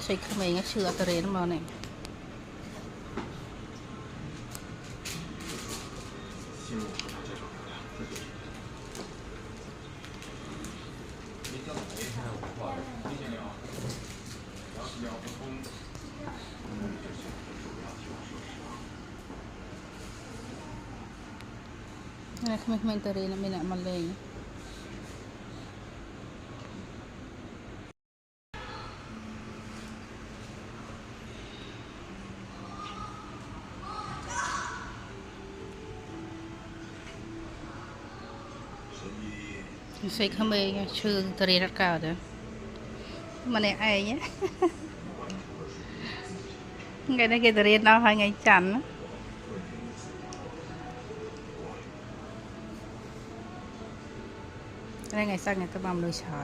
ใช้ขมิ้นเชื่อตะเรนมาเนี่ยนี่ขมิ้นตะเรนไม่หนักมันเลยใส่ขมิ้นชื่อตะเรนรักเก่าเด้อมันเนี่ยไอ้เนี่ยไงได้กี่ตะเรนเอาให้ไงจันได้ไงสักไงก็บำรุงชา